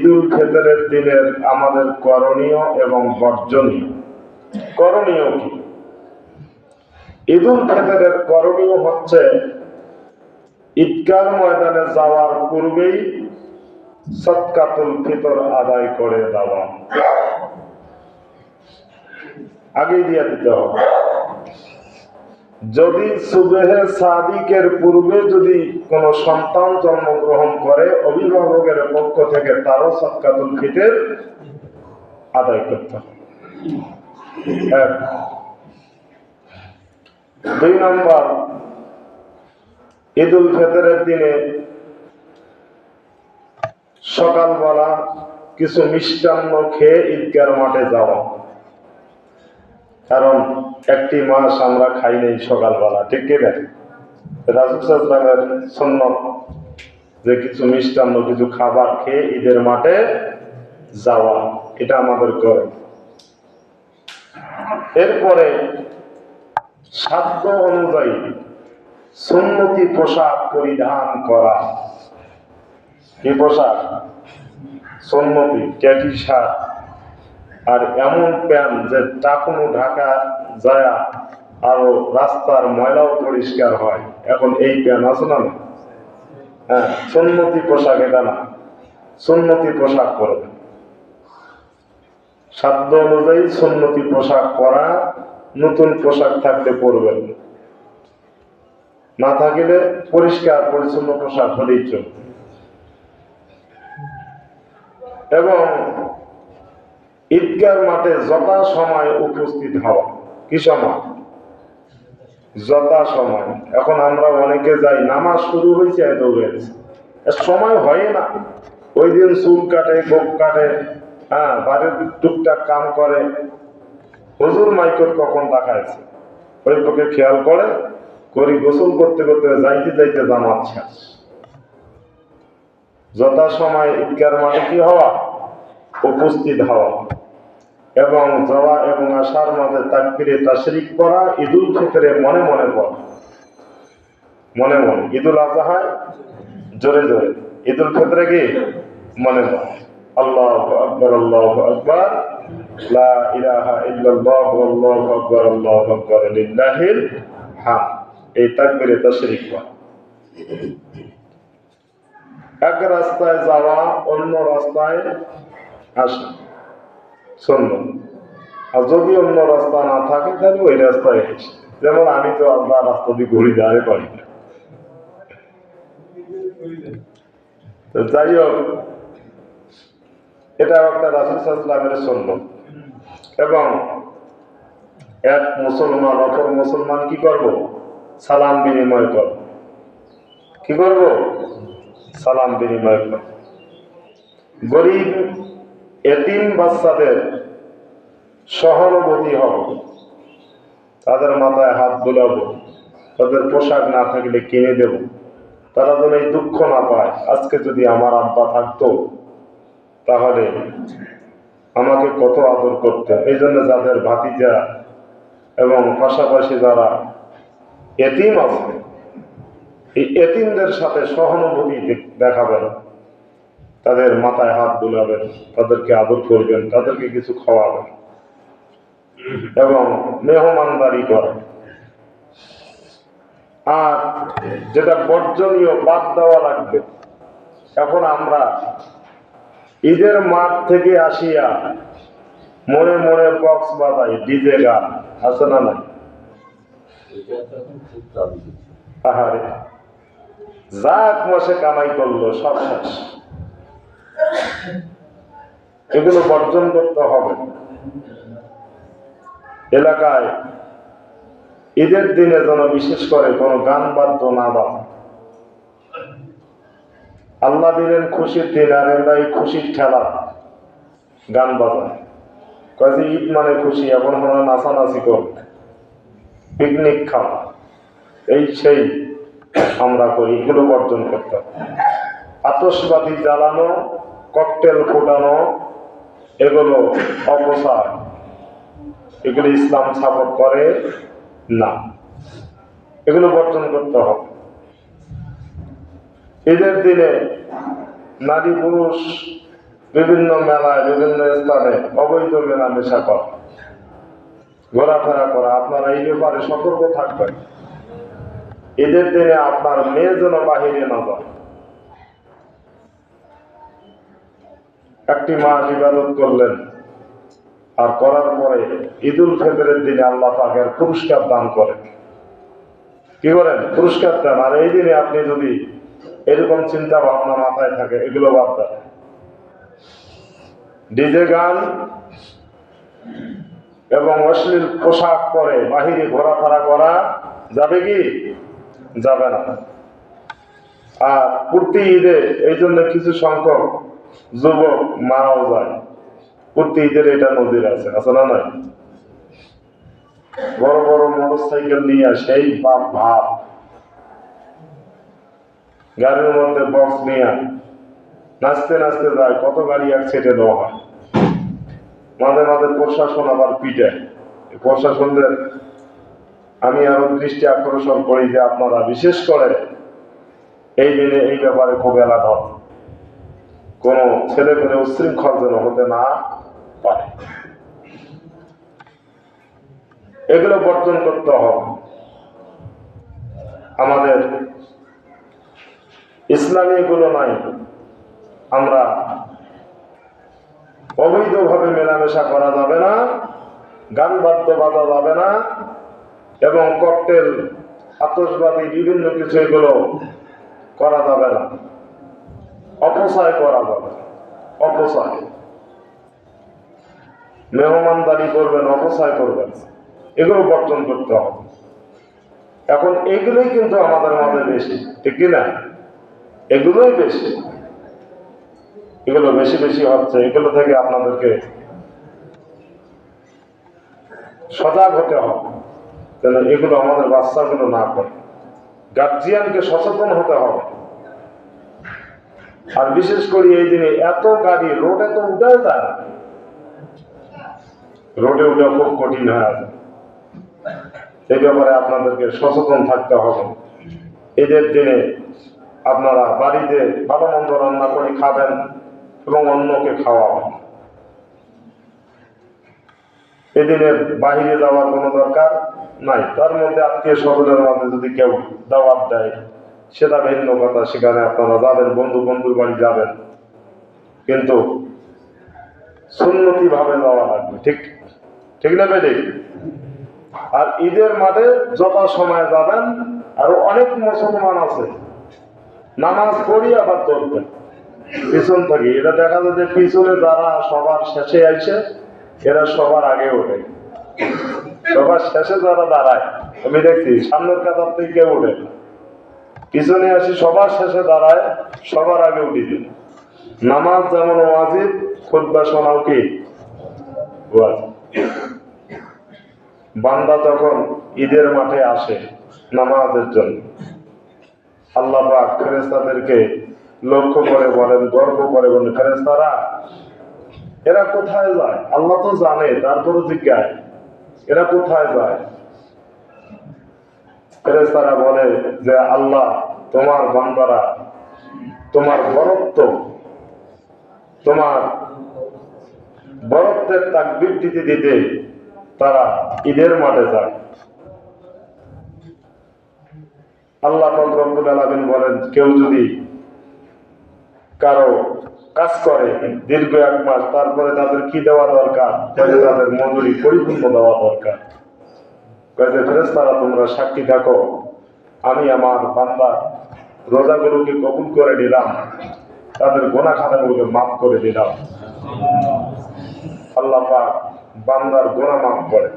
ঈদুল ফিতরের দিনের আমাদের করণীয় এবং বর্জনীয়। করণীয় কি? ঈদুল ফিতরের করণীয় হচ্ছে ঈদগাহ ময়দানে যাওয়ার পূর্বেই সদকাতুল ফিতর আদায় করে দেওয়া, আগেই দিয়ে দিতে হবে। যদি সুবহে সাদিকের পূর্বে যদি কোনো সন্তান জন্মগ্রহণ করে, অভিভাবকের পক্ষ থেকে তারও সদকাতুল ফিতর আদায় করতে হবে। 2 নম্বর, ঈদুল ফিতরের দিনে সকালবেলা কিছু মিষ্টান্ন খেয়ে ঈদগাহ মাঠে যাওয়া। কারণ একটি মাস আমরা খাই নাই সকালবেলা, ঠিক কিনা? রাসূল সাল্লাল্লাহু আলাইহি ওয়াসাল্লামের সুন্নাত যে কিছু মিষ্টান্ন, কিছু খাবার খেয়ে ঈদের মাঠে যাওয়া, এটা আমাদের করে। এরপরে সাধ্য অনুযায়ী সুন্নতি পোশাক পরিধান করা। কি পোশাক? সুন্নতি ক্যাটি শার্ট আর এমন প্যান্ট যে টাকুনো ঢাকা যায় আরো রাস্তার ময়লাও পরিষ্কার হয়। এখন এই প্যান্ট আছে না? হ্যাঁ, সুন্নতি পোশাক এটা না, সুন্নতি পোশাক পরবে। সাধ্য অনুযায়ী সুন্নতি পোশাক পরা, নতুন পোশাক থাকতে পরবেন, না থাকিলে পরিষ্কার পরিচ্ছন্ন পোশাক হলেই চলবে। এবং ঈদগাহ মাঠে যথা সময় উপস্থিত হওয়া। কি সময়? যথা সময়। এখন আমরা অনেকে যাই, নামাজ শুরু হয়েছে দৌড়েছে, সময় হয় না। ওই দিন চুল কাটে, গোপ কাটে, হ্যাঁ, বাড়ির টুকটাক কাম করে। হুজুর মাইকত কখন দেখাইছে ওই পক্ষে খেয়াল করে করি, গোসল করতে করতে যাইতে যাইতে জামাত শেষ। যথা সময় ঈদগাহ মাঠে কি হওয়া? উপস্থিত হওয়া। এবং যাওয়া এবং আসার মাঝে তাকবীরে তাশরিক করা। ঈদুল ফিতরে মনে মনে পড়া, মনে মনে। ঈদুল আজহায় জোরে জোরে, ঈদুল ফিতরে কি মনে মনে। আল্লাহু আকবার, আল্লাহু আকবার, লা ইলাহা ইল্লাল্লাহ, আল্লাহু আকবার, আল্লাহু আকবার, লিল্লাহিল হামদ। এই তাকবীরে তাশরিক করা। এক রাস্তায় যাওয়া, অন্য রাস্তায় আসা সুন্নাত। আর যদি অন্য রাস্তা না থাকে তাহলে ওই রাস্তায় এসে, যেমন আমি তো আল্লাহ রাস্তা দিয়ে ঘুরে যাওয়ারে পারি না। তো যাই হোক, এটা একটা রাসূল সাল্লাল্লাহু আলাইহি ওয়াসাল্লামের সুন্নাত। এবং এক মুসলমান অপর মুসলমান কি করব? সালাম বিনিময় করব। কি করব? সালাম বিনিময় করব। গরিব এতিম বাচ্চাদের সহানুভূতি হব, তাদের মাথায় হাত বুলাবো, তাদের পোশাক না থাকলে কিনে দেব, তারা যেন এই দুঃখ না পায়। আজকে যদি আমার আব্বা থাকতো তাহলে আমাকে কত আদর করতেন। এই জন্য যাদের ভাতিজা এবং পাশাপাশি যারা এতিম আছে, এই এতিমদের সাথে সহানুভূতি দেখাবেন, তাদের মাথায় হাত বুলাবেন, তাদেরকে আদর করবেন, তাদেরকে কিছু খাওয়াবেন এবং মেহমানদারি করেন। আর যেটা বর্জনীয়, বাদ দেওয়া লাগবে। এখন আমরা ঈদের মাঠ থেকে আসিয়া মনে মনে বক্স বাজাই, ডিজে গান আছে না নাই? আহারে, যাক মাসে কামাই করলো সব শেষ। এগুলো বর্জন করতে হবে। এলাকায় ঈদের দিনে যেন বিশেষ করে কোনো গান বাদ্য না বাজে। আল্লাহ দিলেন খুশির দিন, আর আমরা এই খুশির খেলা গান বাজায়। কাজে ঈদ মানে খুশি, এখন আমরা নাচানাচি করি, পিকনিক খাওয়া, এই সেই আমরা করি। এগুলো বর্জন করতে হবে। আতশবাজি জ্বালানো, ককটেল ফোটানো, এগুলো অপচার, এগুলো ইসলাম সাপোর্ট করে না। এগুলো বর্জন করতে হবে। ঈদের দিনে নারী পুরুষ বিভিন্ন মেলায় বিভিন্ন স্থানে অবৈধ মেলামেশা করা, ঘোরাফেরা করা, আপনারা এই ব্যাপারে সতর্ক থাকবেন। ঈদের দিনে আপনার মেয়ে যেন বাহিরে না যায়। একটি মাস ইবাদত করলেন, আর করার পরে ঈদুল ফিতরের দিনে আল্লাহ পাকের পুরস্কার দান করেন। কি করেন? পুরস্কার দেন। আর এই দিনে আপনি যদি এরকম চিন্তা ভাবনা মাথায় থাকে, এগুলো বাদ দেন। ডিজে গান এবং অশ্লীল পোশাক পরে বাহিরে ঘোরাফেরা করা যাবে কি? যাবে না। আর প্রতি ঈদে এই জন্য কিছু সংখ্যক যুবক মারাও যায়। প্রতি ঈদের এটা নজির আছে, আছে না নয়? বড় বড় মোটরসাইকেল নিয়ে সেই বাপ ভাব, গাড়ির মধ্যে বক্স নিয়ে নাচতে নাচতে যায়, কত গাড়ি অ্যাক্সিডেন্ট হয়। মাঝে মাঝে প্রশাসন আবার পিটায়। প্রশাসনদের আমি আরো দৃষ্টি আকর্ষণ করি যে আপনারা বিশেষ করে এই দিনে এই ব্যাপারে খুব এলাকা হবে, কোন ছেলে পেলে উশৃঙ্খল যেন হতে না পারে, এগুলো বর্জন করতে হবে। আমাদের ইসলামী এগুলো নাই। আমরা অবৈধভাবে মেলামেশা করা যাবে না, গান বাদ্য বাজা যাবে না, এবং ককটেল, আতশবাদী বিভিন্ন কিছু এগুলো করা যাবে না। অপচয় করা যাবে, অপচয়, মেহমানদারি করবেন, অপচয় করবেন, এগুলো বর্জন করতে হবে। এখন এগুলোই কিন্তু আমাদের মাঝে বেশি, ঠিক কিনা? এগুলোই বেশি, এগুলো বেশি বেশি হচ্ছে। এগুলো থেকে আপনাদেরকে সজাগ হতে হবে যেন এগুলো আমাদের বাচ্চাগুলো না করে। গার্জিয়ানকে সচেতন হতে হবে। আর বিশেষ করে এই দিনে এত গাড়ি রোডে তো উঠে যায়, রোডে উঠে খুব কঠিন হয়ে আছে। এই ব্যাপারে আপনাদেরকে সচেতন থাকতে হবে। ঈদের দিনে আপনারা বাড়িতে ভালো মন্দ রান্না করে খাবেন এবং অন্যকে খাওয়াবেন। এদিনে বাহিরে যাওয়ার কোনো দরকার নাই। তার মধ্যে আত্মীয় স্বজনের মাঝে যদি কেউ দাওয়াত দেয় সেটা ভিন্ন কথা, সেখানে আপনারা যাবেন, বন্ধুর বাড়ি যাবেন, কিন্তু সুন্নতি ভাবে যাওয়া লাগবে, ঠিক ঠিক না বেঠিক? আর ঈদের মাঠে যথা সময় যাবেন। আর অনেক মুসলমান আছে নামাজ পড়ি আবার চলবেন পিছন থেকে। এটা দেখা যায় যে পিছনে যারা সবার শেষে আইছে এরা সবার আগে ওঠে, সবার শেষে যারা দাঁড়ায় আমি দেখছি সামনের কাতার থেকে কেউ ওঠে, পিছনে আসি সবার শেষে দাঁড়ায়, সবার আগে উঠি দিন। নামাজ যেমন ওয়াজিব, খুতবা শোনাও কি ওয়াজিব। বান্দা যখন ঈদের মাঠে আসে নামাজের জন্য, আল্লাহ পাক ফেরেশতাদেরকে লক্ষ্য করে বলেন, গর্ব করে বলেন, ফেরেশতারা এরা কোথায় যায়? আল্লাহ তো জানে, তারপরে জিজ্ঞাসা এরা কোথায় যায়? ফেরেশতারা বলে যে আল্লাহ, তোমার বান্দারা তোমার বরত্বের তাকবীর দিতে দিতে তারা ঈদের মাঠে যায়। আল্লাহ পাক রব্বুল আলামিন বলেন, কেউ যদি কারো কাজ করে দীর্ঘ 1 মাস, তারপরে তাদের কি দেওয়া দরকার? তাদের মজুরি পরিপূর্ণ দেওয়া দরকার। ফেরেশতারা তোমরা সাক্ষী থাকো, আমি আমার বান্দার রোজাগুলোকে কবুল করে দিলাম, তাদের গুনাহ খাতাগুলোকে মাফ করে দিলাম। আল্লাহ পাক বান্দার গুনাহ মাফ করে।